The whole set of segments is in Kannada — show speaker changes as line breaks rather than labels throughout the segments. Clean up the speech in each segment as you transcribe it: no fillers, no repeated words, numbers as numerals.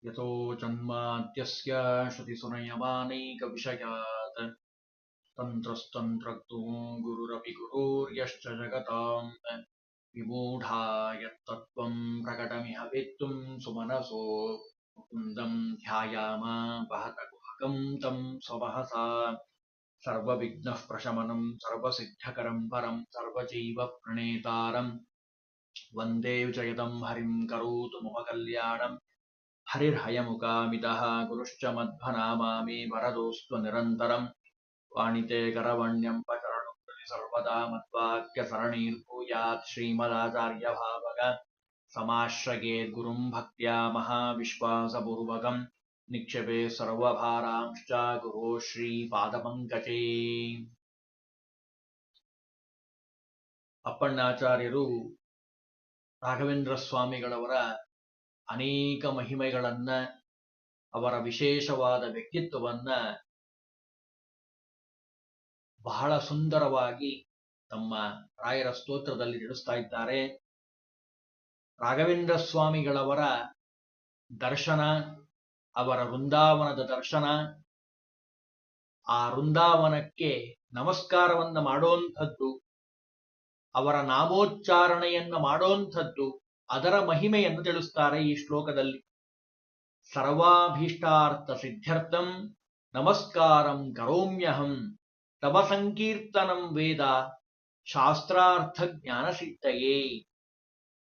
ಯಥೋ ಜನ್ಮಾದ್ಯಸ್ಯ ಶ್ರುತಿಸುನಯಮಾನೈಕವಿಷಯಾತ್ ತಂತ್ರಸ್ತಂತ್ರಕ್ತೋ ಗುರುರಪಿ ಗುರುರ್ಯಶ್ಚ ಜಗತಾಂ ವಿಮೂಢಾ ಯತ್ತತ್ವಂ ಪ್ರಕಟಮಿಹ ವೇತ್ತುಂ ಸುಮನಸೋ ಮುಕುಂದಂ ಧ್ಯಾಯಾಮ ವಹತ ಗುಹಕಂ तं ಸ್ವಮಹಸಾ ಸರ್ವವಿಘ್ನಃ ಪ್ರಶಮನಂ ಸರ್ವಸಿದ್ಧಕರಂ ಪರಂ ಸರ್ವಜೀವ ಪ್ರಣೇತಾರಂ ವಂದೇ ವಿಜಯದಂ ಹರಿಂ ಕರೋತು ಮಮ ಕಲ್ಯಾಣಂ ಹರಿರ್ಹಯಮುಖಾಮಿತಃ ಗುರುಶ್ಚ ಮಧ್ವನಾಮಾಮಿ ವರದೋಸ್ತು ನಿರಂತರಂ ವಾಣಿತೆ ಕರವಣ್ಯಂ ಪಚರಣಂ ಪ್ರತಿ ಸರ್ವದಾ ಮದ್ವಾಕ್ಯ ಸರಣೀರ್ಭೂಯಾತ್ ಶ್ರೀಮದಾಚಾರ್ಯ ಭಾವಗ ಸಮಾಶ್ರಯೇದ್ ಗುರುಂ ಭಕ್ತ್ಯಾ ಮಹಾವಿಶ್ವಾಸಪೂರ್ವಕಂ ನಿಕ್ಷೇಪೇ ಸರ್ವಭಾರಾಂಶ್ಚ ಗುರೋ ಶ್ರೀ ಪಾದಪಂಕಜೇ. ಅಪ್ಪಣ್ಣಾಚಾರ್ಯರು ರಾಘವೇಂದ್ರ ಸ್ವಾಮಿಗಳವರ ಅನೇಕ ಮಹಿಮೆಗಳನ್ನ, ಅವರ ವಿಶೇಷವಾದ ವ್ಯಕ್ತಿತ್ವವನ್ನ ಬಹಳ ಸುಂದರವಾಗಿ ತಮ್ಮ ರಾಯರ ಸ್ತೋತ್ರದಲ್ಲಿ ತಿಳಿಸ್ತಾ ಇದ್ದಾರೆ. ರಾಘವೇಂದ್ರ ಸ್ವಾಮಿಗಳವರ ದರ್ಶನ, ಅವರ ವೃಂದಾವನದ ದರ್ಶನ, ಆ ವೃಂದಾವನಕ್ಕೆ ನಮಸ್ಕಾರವನ್ನ ಮಾಡೋಂಥದ್ದು, ಅವರ ನಾಮೋಚ್ಚಾರಣೆಯನ್ನ ಮಾಡೋಂಥದ್ದು, ಅದರ ಮಹಿಮೆಯನ್ನು ತಿಳಿಸ್ತಾರೆ ಈ ಶ್ಲೋಕದಲ್ಲಿ. ಸರ್ವಾಭೀಷ್ಟಾರ್ಥ ಸಿದ್ಧ್ಯರ್ಥಂ ನಮಸ್ಕಾರಂ ಕರೋಮ್ಯಹಂ ತವ ಸಂಕೀರ್ತನಂ ವೇದ ಶಾಸ್ತ್ರಾರ್ಥ ಜ್ಞಾನ ಸಿದ್ಧಯೇ.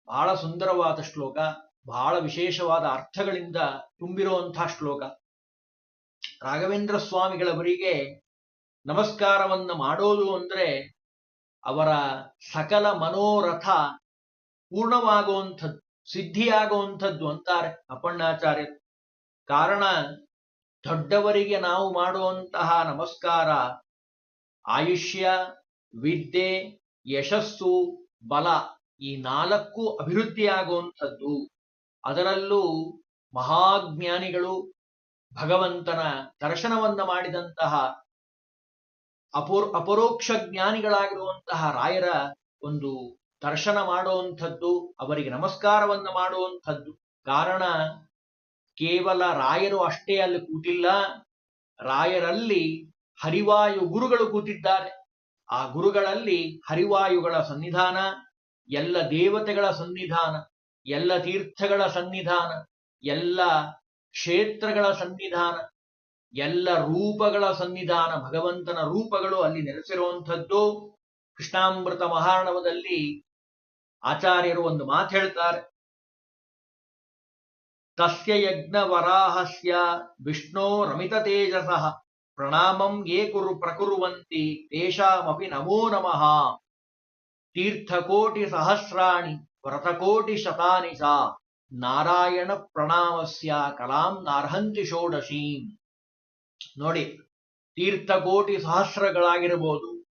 ಬಹಳ ಸುಂದರವಾದ ಶ್ಲೋಕ, ಬಹಳ ವಿಶೇಷವಾದ ಅರ್ಥಗಳಿಂದ ತುಂಬಿರುವಂತಹ ಶ್ಲೋಕ. ರಾಘವೇಂದ್ರ ಸ್ವಾಮಿಗಳವರಿಗೆ ನಮಸ್ಕಾರವನ್ನ ಮಾಡೋದು ಅಂದ್ರೆ ಅವರ ಸಕಲ ಮನೋರಥ ಪೂರ್ಣವಾಗುವಂಥದ್ದು, ಸಿದ್ಧಿಯಾಗುವಂಥದ್ದು ಅಂತಾರೆ ಅಪ್ಪಣ್ಣಾಚಾರ್ಯರು. ಕಾರಣ, ದೊಡ್ಡವರಿಗೆ ನಾವು ಮಾಡುವಂತಹ ನಮಸ್ಕಾರ ಆಯುಷ್ಯ, ವಿದ್ಯೆ, ಯಶಸ್ಸು, ಬಲ ಈ ನಾಲ್ಕು ಅಭಿವೃದ್ಧಿಯಾಗುವಂಥದ್ದು. ಅದರಲ್ಲೂ ಮಹಾಜ್ಞಾನಿಗಳು, ಭಗವಂತನ ದರ್ಶನವನ್ನ ಮಾಡಿದಂತಹ ಅಪರೋಕ್ಷ ಜ್ಞಾನಿಗಳಾಗಿರುವಂತಹ ರಾಯರ ಒಂದು ದರ್ಶನ ಮಾಡುವಂಥದ್ದು, ಅವರಿಗೆ ನಮಸ್ಕಾರವನ್ನ ಮಾಡುವಂಥದ್ದು. ಕಾರಣ, ಕೇವಲ ರಾಯರು ಅಷ್ಟೇ ಅಲ್ಲಿ ಕೂತಿಲ್ಲ, ರಾಯರಲ್ಲಿ ಹರಿವಾಯು ಗುರುಗಳು ಕೂತಿದ್ದಾರೆ. ಆ ಗುರುಗಳಲ್ಲಿ ಹರಿವಾಯುಗಳ ಸನ್ನಿಧಾನ, ಎಲ್ಲ ದೇವತೆಗಳ ಸನ್ನಿಧಾನ, ಎಲ್ಲ ತೀರ್ಥಗಳ ಸನ್ನಿಧಾನ, ಎಲ್ಲ ಕ್ಷೇತ್ರಗಳ ಸನ್ನಿಧಾನ, ಎಲ್ಲ ರೂಪಗಳ ಸನ್ನಿಧಾನ, ಭಗವಂತನ ರೂಪಗಳು ಅಲ್ಲಿ ನೆಲೆಸಿರುವಂಥದ್ದು. ಕೃಷ್ಣಾಮೃತ ಮಹಾರ್ಣವದಲ್ಲಿ ಆಚಾರ್ಯರು ಒಂದು ಮಾತು ಹೇಳ್ತಾರೆ. ತಸ್ಯ ಯಜ್ಞ ವರಾಹಸ್ಯ ವಿಷ್ಣೋ ರಮಿತ ತೇಜಸಃ ಪ್ರಣಾಮಂ ಯೇ ಪ್ರಕುರ್ವಂತಿ ತೇಷಾಮಪಿ ನಮೋ ನಮಃ. ತೀರ್ಥಕೋಟಿ ಸಹಸ್ರಾಣಿ ವ್ರತಕೋಟಿ ಶತಾನಿ ಚ ನಾರಾಯಣ ಪ್ರಣಾಮಸ್ಯ ಕಲಾಂ ನಾರ್ಹಂತಿ ಷೋಡಶೀಂ. ನೋಡಿ, ತೀರ್ಥಕೋಟಿ ಸಹಸ್ರಗಳಾಗಿರಬಹುದು,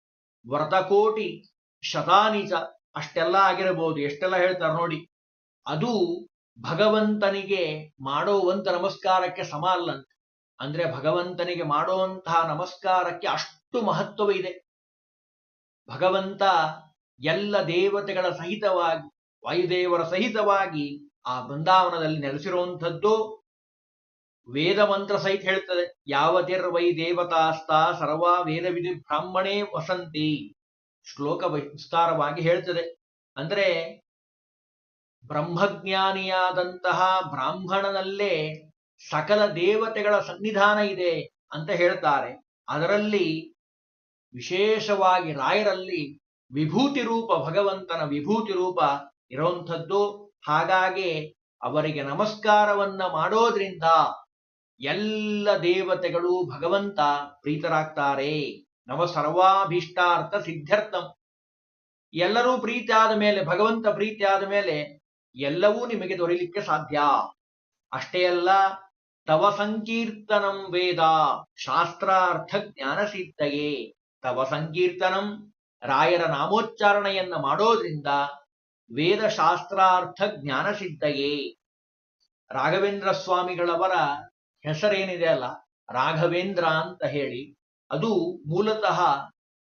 ವ್ರತಕೋಟಿ ಶತಾನಿ ಚ ಅಷ್ಟೆಲ್ಲ ಆಗಿರಬಹುದು. ಎಷ್ಟೆಲ್ಲ ಹೇಳ್ತಾರೆ ನೋಡಿ. ಅದು ಭಗವಂತನಿಗೆ ಮಾಡೋವಂತ ನಮಸ್ಕಾರಕ್ಕೆ ಸಮ ಅಲ್ಲಂತೆ. ಅಂದ್ರೆ ಭಗವಂತನಿಗೆ ಮಾಡುವಂತಹ ನಮಸ್ಕಾರಕ್ಕೆ ಅಷ್ಟು ಮಹತ್ವವಿದೆ. ಭಗವಂತ ಎಲ್ಲ ದೇವತೆಗಳ ಸಹಿತವಾಗಿ, ವಾಯುದೇವರ ಸಹಿತವಾಗಿ ಆ ಬೃಂದಾವನದಲ್ಲಿ ನೆಲೆಸಿರುವಂಥದ್ದು. ವೇದ ಮಂತ್ರ ಸಹಿತ ಹೇಳ್ತದೆ, ಯಾವತಿರ್ವೈ ದೇವತಾಸ್ತಾ ಸರ್ವ ವೇದ ವಿಧಿ ಬ್ರಾಹ್ಮಣೇ ವಸಂತಿ. ಶ್ಲೋಕ ವಿಸ್ತಾರವಾಗಿ ಹೇಳ್ತದೆ. ಅಂದ್ರೆ ಬ್ರಹ್ಮಜ್ಞಾನಿಯಾದಂತಹ ಬ್ರಾಹ್ಮಣನಲ್ಲೇ ಸಕಲ ದೇವತೆಗಳ ಸನ್ನಿಧಾನ ಇದೆ ಅಂತ ಹೇಳ್ತಾರೆ. ಅದರಲ್ಲಿ ವಿಶೇಷವಾಗಿ ರಾಯರಲ್ಲಿ ವಿಭೂತಿ ರೂಪ, ಭಗವಂತನ ವಿಭೂತಿ ರೂಪ ಇರುವಂಥದ್ದು. ಹಾಗಾಗಿ ಅವರಿಗೆ ನಮಸ್ಕಾರವನ್ನ ಮಾಡೋದ್ರಿಂದ ಎಲ್ಲ ದೇವತೆಗಳು ಭಗವಂತ ಪ್ರೀತರಾಗ್ತಾರೆ. ನವ ಸರ್ವಾಭೀಷ್ಟಾರ್ಥ ಸಿದ್ಧ್ಯರ್ಥಂ. ಎಲ್ಲರೂ ಪ್ರೀತಿ ಆದ ಮೇಲೆ, ಭಗವಂತ ಪ್ರೀತಿ ಆದ ಮೇಲೆ ಎಲ್ಲವೂ ನಿಮಗೆ ದೊರೆಯಲಿಕ್ಕೆ ಸಾಧ್ಯ. ಅಷ್ಟೇ ಅಲ್ಲ, ತವ ಸಂಕೀರ್ತನಂ ವೇದ ಶಾಸ್ತ್ರಾರ್ಥ ಜ್ಞಾನ ಸಿದ್ಧಯೇ. ತವ ಸಂಕೀರ್ತನಂ, ರಾಯರ ನಾಮೋಚ್ಚಾರಣೆಯನ್ನ ಮಾಡೋದ್ರಿಂದ ವೇದ ಶಾಸ್ತ್ರಾರ್ಥ ಜ್ಞಾನ ಸಿದ್ಧಯೇ. ರಾಘವೇಂದ್ರ ಸ್ವಾಮಿಗಳವರ ಹೆಸರೇನಿದೆ ಅಲ್ಲ, ರಾಘವೇಂದ್ರ ಅಂತ ಹೇಳಿ, ಅದು ಮೂಲತಃ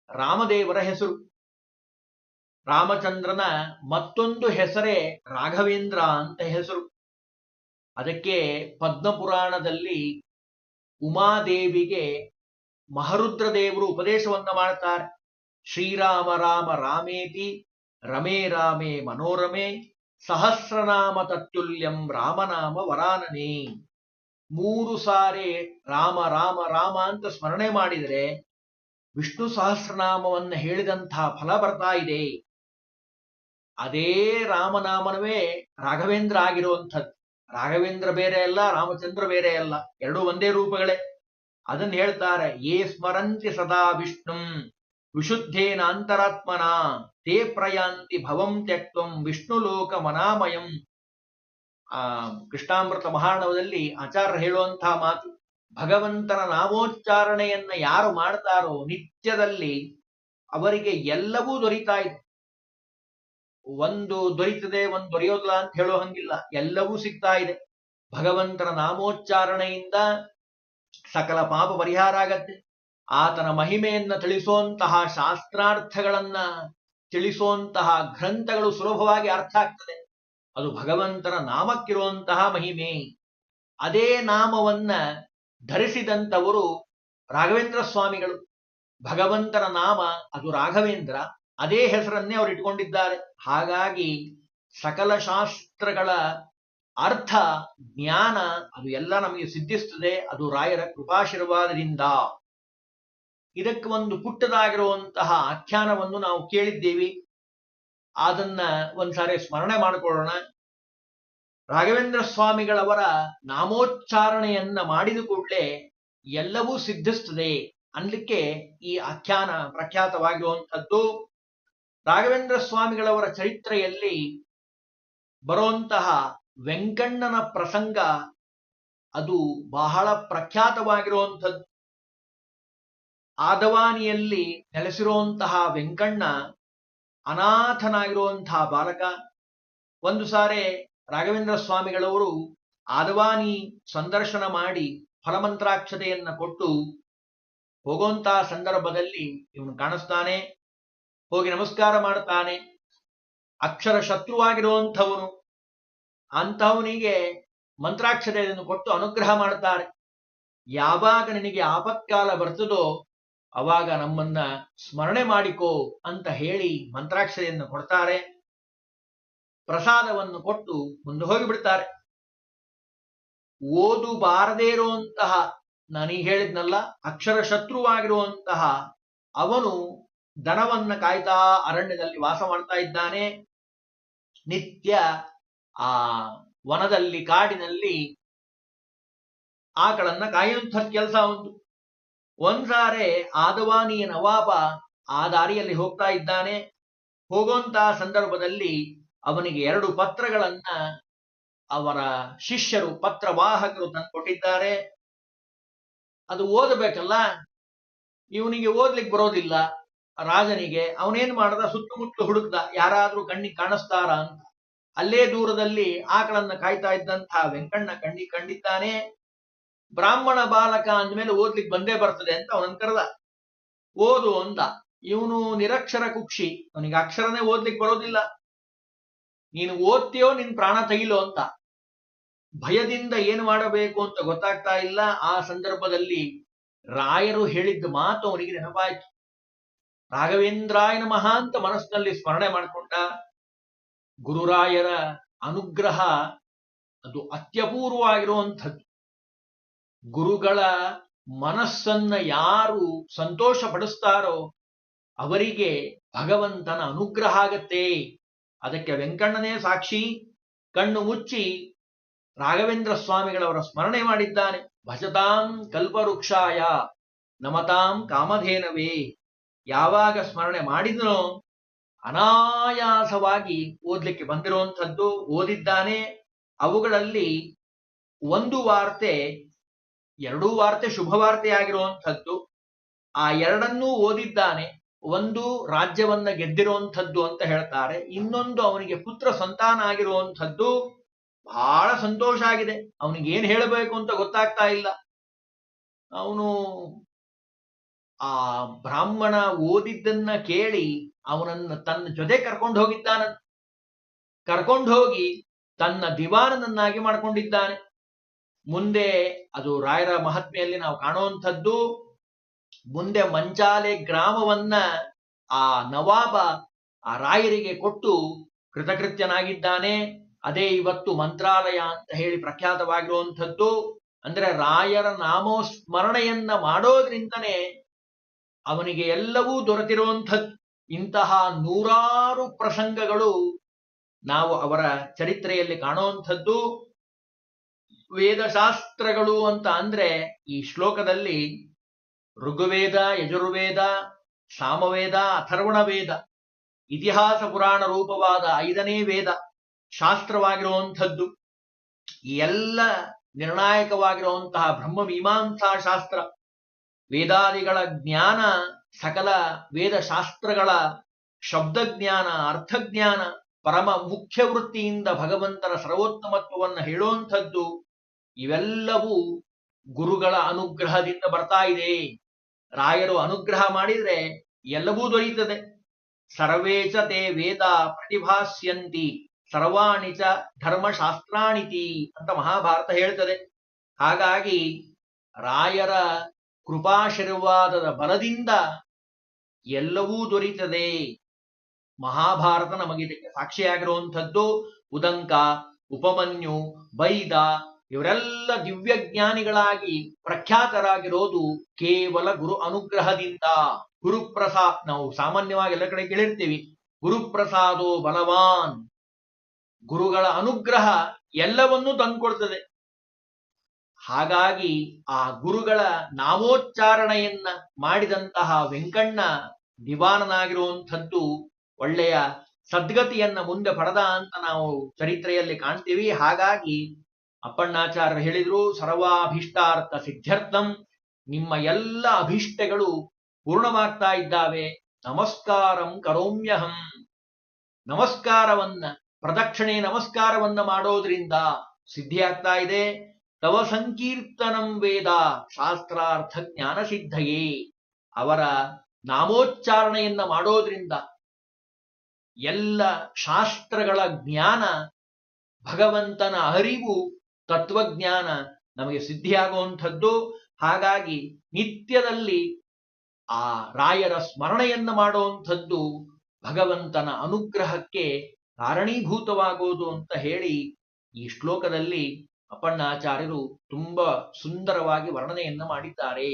ರಾಮದೇವರ ಹೆಸರು. ರಾಮಚಂದ್ರನ ಮತ್ತೊಂದು ಹೆಸರೇ ರಾಘವೇಂದ್ರ ಅಂತ ಹೆಸರು. ಅದಕ್ಕೆ ಪದ್ಮಪುರಾಣದಲ್ಲಿ ಉಮಾದೇವಿಗೆ ಮಹರುದ್ರ ದೇವರು ಉಪದೇಶವನ್ನ ಮಾಡ್ತಾರೆ. ಶ್ರೀರಾಮ ರಾಮ ರಾಮೇತಿ ರಮೇ ರಾಮೇ ಮನೋರಮೆ ಸಹಸ್ರನಾಮ ತತ್ಯುಲ್ಯಂ ರಾಮನಾಮ ವರಾನನೆ. 3 ಸಾರಿ ರಾಮ ರಾಮ ರಾಮ ಅಂತ ಸ್ಮರಣೆ ಮಾಡಿದರೆ ವಿಷ್ಣು ಸಹಸ್ರನಾಮವನ್ನು ಹೇಳಿದಂತಹ ಫಲ ಬರ್ತಾ ಇದೆ. ಅದೇ ರಾಮನಾಮನವೇ ರಾಘವೇಂದ್ರ ಆಗಿರುವಂಥದ್ದು. ರಾಘವೇಂದ್ರ ಬೇರೆ ಅಲ್ಲ, ರಾಮಚಂದ್ರ ಬೇರೆ ಅಲ್ಲ, ಎರಡೂ ಒಂದೇ ರೂಪಗಳೇ. ಅದನ್ನು ಹೇಳ್ತಾರೆ, ಯೇ ಸ್ಮರಂತಿ ಸದಾ ವಿಷ್ಣುಂ ವಿಶುದ್ಧೇನ ಅಂತರಾತ್ಮನ ತೇ ಪ್ರಯಾಂತಿ ಭವಂ ತ್ಯಕ್ತ್ವಂ ವಿಷ್ಣು ಲೋಕ ಮನಾಮಯಂ. ಕೃಷ್ಣಾಮೃತ ಮಹಾರ್ಣವದಲ್ಲಿ ಆಚಾರ್ಯ ಹೇಳುವಂತಹ ಮಾತು, ಭಗವಂತನ ನಾಮೋಚ್ಚಾರಣೆಯನ್ನ ಯಾರು ಮಾಡ್ತಾರೋ ನಿತ್ಯದಲ್ಲಿ ಅವರಿಗೆ ಎಲ್ಲವೂ ದೊರೀತಾ ಇದೆ. ಒಂದು ದೊರೀತದೆ, ಒಂದು ದೊರೆಯೋದಿಲ್ಲ ಅಂತ ಹೇಳೋ ಹಂಗಿಲ್ಲ, ಎಲ್ಲವೂ ಸಿಗ್ತಾ ಇದೆ. ಭಗವಂತನ ನಾಮೋಚ್ಚಾರಣೆಯಿಂದ ಸಕಲ ಪಾಪ ಪರಿಹಾರ ಆಗತ್ತೆ. ಆತನ ಮಹಿಮೆಯನ್ನ ತಿಳಿಸುವಂತಹ ಶಾಸ್ತ್ರಾರ್ಥಗಳನ್ನ ತಿಳಿಸುವಂತಹ ಗ್ರಂಥಗಳು ಸುಲಭವಾಗಿ ಅರ್ಥ ಆಗ್ತದೆ. ಅದು ಭಗವಂತನ ನಾಮಕ್ಕಿರುವಂತಹ ಮಹಿಮೆ. ಅದೇ ನಾಮವನ್ನ ಧರಿಸಿದಂಥವರು ರಾಘವೇಂದ್ರ ಸ್ವಾಮಿಗಳು. ಭಗವಂತನ ನಾಮ ಅದು ರಾಘವೇಂದ್ರ, ಅದೇ ಹೆಸರನ್ನೇ ಅವರು ಇಟ್ಕೊಂಡಿದ್ದಾರೆ. ಹಾಗಾಗಿ ಸಕಲ ಶಾಸ್ತ್ರಗಳ ಅರ್ಥ ಜ್ಞಾನ ಅದು ಎಲ್ಲ ನಮಗೆ ಸಿದ್ಧಿಸ್ತದೆ. ಅದು ರಾಯರ ಕೃಪಾಶೀರ್ವಾದದಿಂದ. ಇದಕ್ಕೆ ಒಂದು ಪುಟ್ಟದಾಗಿರುವಂತಹ ಆಖ್ಯಾನವನ್ನು ನಾವು ಕೇಳಿದ್ದೀವಿ. ಅದನ್ನ ಒಂದ್ಸಾರಿ ಸ್ಮರಣೆ ಮಾಡಿಕೊಳ್ಳೋಣ. ರಾಘವೇಂದ್ರ ಸ್ವಾಮಿಗಳವರ ನಾಮೋಚ್ಚಾರಣೆಯನ್ನ ಮಾಡಿದ ಕೂಡಲೇ ಎಲ್ಲವೂ ಸಿದ್ಧಿಸ್ತದೆ ಅನ್ಲಿಕ್ಕೆ ಈ ಆಖ್ಯಾನ ಪ್ರಖ್ಯಾತವಾಗಿರುವಂಥದ್ದು. ರಾಘವೇಂದ್ರ ಸ್ವಾಮಿಗಳವರ ಚರಿತ್ರೆಯಲ್ಲಿ ಬರುವಂತಹ ವೆಂಕಣ್ಣನ ಪ್ರಸಂಗ ಅದು ಬಹಳ ಪ್ರಖ್ಯಾತವಾಗಿರುವಂಥದ್ದು. ಆದವಾನಿಯಲ್ಲಿ ನೆಲೆಸಿರುವಂತಹ ವೆಂಕಣ್ಣ ಅನಾಥನಾಗಿರುವಂತಹ ಬಾಲಕ. ಒಂದು ಸಾರಿ ರಾಘವೇಂದ್ರ ಸ್ವಾಮಿಗಳವರು ಆದವಾನಿ ಸಂದರ್ಶನ ಮಾಡಿ ಫಲಮಂತ್ರಾಕ್ಷತೆಯನ್ನ ಕೊಟ್ಟು ಹೋಗುವಂತಹ ಸಂದರ್ಭದಲ್ಲಿ ಇವನು ಕಾಣಿಸ್ತಾನೆ. ಹೋಗಿ ನಮಸ್ಕಾರ ಮಾಡ್ತಾನೆ. ಅಕ್ಷರ ಶತ್ರುವಾಗಿರುವಂಥವನು, ಅಂತಹವನಿಗೆ ಮಂತ್ರಾಕ್ಷತೆಯನ್ನು ಕೊಟ್ಟು ಅನುಗ್ರಹ ಮಾಡ್ತಾರೆ. ಯಾವಾಗ ನಿನಗೆ ಆಪತ್ಕಾಲ ಬರ್ತದೋ ಅವಾಗ ನಮ್ಮನ್ನ ಸ್ಮರಣೆ ಮಾಡಿಕೋ ಅಂತ ಹೇಳಿ ಮಂತ್ರಾಕ್ಷತೆಯನ್ನು ಕೊಡ್ತಾರೆ. ಪ್ರಸಾದವನ್ನು ಕೊಟ್ಟು ಮುಂದೆ ಹೋಗಿಬಿಡ್ತಾರೆ. ಓದು ಬಾರದೇ ಇರುವಂತಹ, ನಾನೀಗ ಹೇಳಿದ್ನಲ್ಲ, ಅಕ್ಷರ ಶತ್ರುವಾಗಿರುವಂತಹ ಅವನು ದನವನ್ನ ಕಾಯ್ತಾ ಅರಣ್ಯದಲ್ಲಿ ವಾಸ ಮಾಡ್ತಾ ಇದ್ದಾನೆ. ನಿತ್ಯ ಆ ವನದಲ್ಲಿ ಕಾಡಿನಲ್ಲಿ ಆಕಳನ್ನ ಕಾಯುವಂಥ ಕೆಲಸ ಒಂದು. ಒಂದ್ಸಾರೆ ಆದವಾನಿಯ ನವಾಬ ಆ ದಾರಿಯಲ್ಲಿ ಹೋಗ್ತಾ ಇದ್ದಾನೆ. ಹೋಗುವಂತಹ ಸಂದರ್ಭದಲ್ಲಿ ಅವನಿಗೆ 2 ಪತ್ರಗಳನ್ನ ಅವರ ಶಿಷ್ಯರು ಪತ್ರವಾಹಕರು ತಂದು ಕೊಟ್ಟಿದ್ದಾರೆ. ಅದು ಓದಬೇಕಲ್ಲ, ಇವನಿಗೆ ಓದ್ಲಿಕ್ಕೆ ಬರೋದಿಲ್ಲ ರಾಜನಿಗೆ. ಅವನೇನ್ ಮಾಡ್ದ, ಸುತ್ತಮುತ್ತಲು ಹುಡುಕ್ದ, ಯಾರಾದ್ರೂ ಕಣ್ಣಿಗೆ ಕಾಣಿಸ್ತಾರ ಅಂತ. ಅಲ್ಲೇ ದೂರದಲ್ಲಿ ಆಕಳನ್ನ ಕಾಯ್ತಾ ಇದ್ದಂತಹ ವೆಂಕಣ್ಣ ಕಂಡಿದ್ದಾನೆ. ಬ್ರಾಹ್ಮಣ ಬಾಲಕ ಅಂದ್ಮೇಲೆ ಓದ್ಲಿಕ್ಕೆ ಬಂದೇ ಬರ್ತದೆ ಅಂತ ಅವನನ್ನ ಕರೆದ. ಓದು ಅಂದ. ಇವನು ನಿರಕ್ಷರ ಕುಕ್ಷಿ, ಅವನಿಗೆ ಅಕ್ಷರನೇ ಓದ್ಲಿಕ್ಕೆ ಬರೋದಿಲ್ಲ. ನೀನು ಓದ್ತೀಯೋ ನಿನ್ ಪ್ರಾಣ ತೆಗಿಲೋ ಅಂತ. ಭಯದಿಂದ ಏನು ಮಾಡಬೇಕು ಅಂತ ಗೊತ್ತಾಗ್ತಾ ಇಲ್ಲ. ಆ ಸಂದರ್ಭದಲ್ಲಿ ರಾಯರು ಹೇಳಿದ್ದ ಮಾತು ಅವನಿಗೆ ನೆನಪಾಯ್ತು. ರಾಘವೇಂದ್ರಾಯ ನಮಃ ಅಂತ ಮನಸ್ಸಿನಲ್ಲಿ ಸ್ಮರಣೆ ಮಾಡಿಕೊಂಡ. ಗುರುರಾಯರ ಅನುಗ್ರಹ ಅದು ಅತ್ಯಪೂರ್ವವಾಗಿರುವಂಥದ್ದು. ಗುರುಗಳ ಮನಸ್ಸನ್ನ ಯಾರು ಸಂತೋಷ ಪಡಿಸ್ತಾರೋ ಅವರಿಗೆ ಭಗವಂತನ ಅನುಗ್ರಹ ಆಗತ್ತೆ. ಅದಕ್ಕೆ ವೆಂಕಣ್ಣನೇ ಸಾಕ್ಷಿ. ಕಣ್ಣು ಮುಚ್ಚಿ ರಾಘವೇಂದ್ರ ಸ್ವಾಮಿಗಳವರ ಸ್ಮರಣೆ ಮಾಡಿದ್ದಾನೆ. ಭಜತಾಂ ಕಲ್ಪವೃಕ್ಷಾಯ ನಮತಾಂ ಕಾಮಧೇನವೇ. ಯಾವಾಗ ಸ್ಮರಣೆ ಮಾಡಿದನೋ ಅನಾಯಾಸವಾಗಿ ಓದ್ಲಿಕ್ಕೆ ಬಂದಿರುವಂಥದ್ದು. ಓದಿದ್ದಾನೆ. ಅವುಗಳಲ್ಲಿ 1 ವಾರ್ತೆ, 2 ವಾರ್ತೆ ಶುಭವಾರ್ತೆಯಾಗಿರುವಂಥದ್ದು. ಆ 2ನ್ನೂ ಓದಿದ್ದಾನೆ. ಒಂದು ರಾಜ್ಯವನ್ನ ಗೆದ್ದಿರುವಂಥದ್ದು ಅಂತ ಹೇಳ್ತಾರೆ, ಇನ್ನೊಂದು ಅವನಿಗೆ ಪುತ್ರ ಸಂತಾನ ಆಗಿರುವಂಥದ್ದು. ಬಹಳ ಸಂತೋಷ ಆಗಿದೆ. ಅವನಿಗೆ ಏನ್ ಹೇಳಬೇಕು ಅಂತ ಗೊತ್ತಾಗ್ತಾ ಇಲ್ಲ. ಅವನು ಆ ಬ್ರಾಹ್ಮಣ ಓದಿದ್ದನ್ನ ಕೇಳಿ ಅವನನ್ನ ತನ್ನ ಜೊತೆ ಕರ್ಕೊಂಡು ಹೋಗಿದ್ದಾನ. ಕರ್ಕೊಂಡು ಹೋಗಿ ತನ್ನ ದಿವಾನನನ್ನಾಗಿ ಮಾಡ್ಕೊಂಡಿದ್ದಾನೆ. ಮುಂದೆ ಅದು ರಾಯರ ಮಹಾತ್ಮೆಯಲ್ಲಿ ನಾವು ಕಾಣುವಂಥದ್ದು. ಮುಂದೆ ಮಂಚಾಲೆ ಗ್ರಾಮವನ್ನ ಆ ನವಾಬ ಆ ರಾಯರಿಗೆ ಕೊಟ್ಟು ಕೃತಕೃತ್ಯನಾಗಿದ್ದಾನೆ. ಅದೇ ಇವತ್ತು ಮಂತ್ರಾಲಯ ಅಂತ ಹೇಳಿ ಪ್ರಖ್ಯಾತವಾಗಿರುವಂಥದ್ದು. ಅಂದ್ರೆ ರಾಯರ ನಾಮಸ್ಮರಣೆಯನ್ನ ಮಾಡೋದ್ರಿಂದನೇ ಅವನಿಗೆ ಎಲ್ಲವೂ ದೊರೆತಿರುವಂಥದ್ದು. ಇಂತಹ ನೂರಾರು ಪ್ರಸಂಗಗಳು ನಾವು ಅವರ ಚರಿತ್ರೆಯಲ್ಲಿ ಕಾಣುವಂಥದ್ದು. ವೇದಶಾಸ್ತ್ರಗಳು ಅಂತ ಅಂದ್ರೆ ಈ ಶ್ಲೋಕದಲ್ಲಿ ಋಗ್ವೇದ, ಯಜುರ್ವೇದ, ಸಾಮವೇದ, ಅಥರ್ವಣ ವೇದ, ಇತಿಹಾಸ ಪುರಾಣ ರೂಪವಾದ 5ನೇ ವೇದ ಶಾಸ್ತ್ರವಾಗಿರುವಂಥದ್ದು. ಈ ಎಲ್ಲ ನಿರ್ಣಾಯಕವಾಗಿರುವಂತಹ ಬ್ರಹ್ಮ ಮೀಮಾಂಸಾ ಶಾಸ್ತ್ರ, ವೇದಾದಿಗಳ ಜ್ಞಾನ, ಸಕಲ ವೇದಶಾಸ್ತ್ರಗಳ ಶಬ್ದಜ್ಞಾನ, ಅರ್ಥಜ್ಞಾನ, ಪರಮ ಮುಖ್ಯ ವೃತ್ತಿಯಿಂದ ಭಗವಂತನ ಸರ್ವೋತ್ತಮತ್ವವನ್ನು ಹೇಳುವಂಥದ್ದು. ಇವೆಲ್ಲವೂ ಗುರುಗಳ ಅನುಗ್ರಹದಿಂದ ಬರ್ತಾ ಇದೆ. ರಾಯರು ಅನುಗ್ರಹ ಮಾಡಿದ್ರೆ ಎಲ್ಲವೂ ದೊರೆಯುತ್ತದೆ. ಸರ್ವೇಚ ತೇ ವೇದ ಪ್ರತಿಭಾಸ್ಯಂತಿ ಸರ್ವಾಣಿ ಚ ಧರ್ಮಶಾಸ್ತ್ರಾಣಿತಿ ಅಂತ ಮಹಾಭಾರತ ಹೇಳ್ತದೆ. ಹಾಗಾಗಿ ರಾಯರ ಕೃಪಾಶೀರ್ವಾದದ ಬಲದಿಂದ ಎಲ್ಲವೂ ದೊರೆಯುತ್ತದೆ. ಮಹಾಭಾರತ ನಮಗಿದಕ್ಕೆ ಸಾಕ್ಷಿಯಾಗಿರುವಂಥದ್ದು. ಉದಂಕ, ಉಪಮನ್ಯು, ಬೈದ ಇವರೆಲ್ಲ ದಿವ್ಯಜ್ಞಾನಿಗಳಾಗಿ ಪ್ರಖ್ಯಾತರಾಗಿರೋದು ಕೇವಲ ಗುರು ಅನುಗ್ರಹದಿಂದ. ಗುರುಪ್ರಸಾದ್, ನಾವು ಸಾಮಾನ್ಯವಾಗಿ ಎಲ್ಲ ಕಡೆ ಕೇಳಿರ್ತೀವಿ, ಗುರುಪ್ರಸಾದೋ ಬಲವಾನ್. ಗುರುಗಳ ಅನುಗ್ರಹ ಎಲ್ಲವನ್ನೂ ತಂದುಕೊಡ್ತದೆ. ಹಾಗಾಗಿ ಆ ಗುರುಗಳ ನಾಮೋಚ್ಚಾರಣೆಯನ್ನ ಮಾಡಿದಂತಹ ವೆಂಕಣ್ಣ ದಿವಾನನಾಗಿರುವಂಥದ್ದು ಒಳ್ಳೆಯ ಸದ್ಗತಿಯನ್ನ ಮುಂದೆ ಪಡೆದ ಅಂತ ನಾವು ಚರಿತ್ರೆಯಲ್ಲಿ ಕಾಣ್ತೀವಿ. ಹಾಗಾಗಿ ಅಪ್ಪಣ್ಣಾಚಾರ್ಯರು ಹೇಳಿದ್ರು, ಸರ್ವಾಭೀಷ್ಟಾರ್ಥ ಸಿದ್ಧ್ಯರ್ಥಂ, ನಿಮ್ಮ ಎಲ್ಲ ಅಭೀಷ್ಟಗಳು ಪೂರ್ಣವಾಗ್ತಾ ಇದ್ದಾವೆ. ನಮಸ್ಕಾರಂ ಕರೋಮ್ಯಹಂ, ನಮಸ್ಕಾರವನ್ನ, ಪ್ರದಕ್ಷಿಣೆ ನಮಸ್ಕಾರವನ್ನ ಮಾಡೋದ್ರಿಂದ ಸಿದ್ಧಿಯಾಗ್ತಾ ಇದೆ. ತವ ಸಂಕೀರ್ತನಂ ವೇದ ಶಾಸ್ತ್ರಾರ್ಥ ಜ್ಞಾನ ಸಿದ್ಧಯೇ, ಅವರ ನಾಮೋಚ್ಚಾರಣೆಯನ್ನ ಮಾಡೋದ್ರಿಂದ ಎಲ್ಲ ಶಾಸ್ತ್ರಗಳ ಜ್ಞಾನ, ಭಗವಂತನ ಅರಿವು, ತತ್ವಜ್ಞಾನ ನಮಗೆ ಸಿದ್ಧಿಯಾಗುವಂಥದ್ದು. ಹಾಗಾಗಿ ನಿತ್ಯದಲ್ಲಿ ಆ ರಾಯರ ಸ್ಮರಣೆಯನ್ನ ಮಾಡುವಂಥದ್ದು ಭಗವಂತನ ಅನುಗ್ರಹಕ್ಕೆ ಕಾರಣೀಭೂತವಾಗುವುದು ಅಂತ ಹೇಳಿ ಈ ಶ್ಲೋಕದಲ್ಲಿ ಅಪ್ಪಣ್ಣಾಚಾರ್ಯರು ತುಂಬಾ ಸುಂದರವಾಗಿ ವರ್ಣನೆಯನ್ನ ಮಾಡಿದ್ದಾರೆ.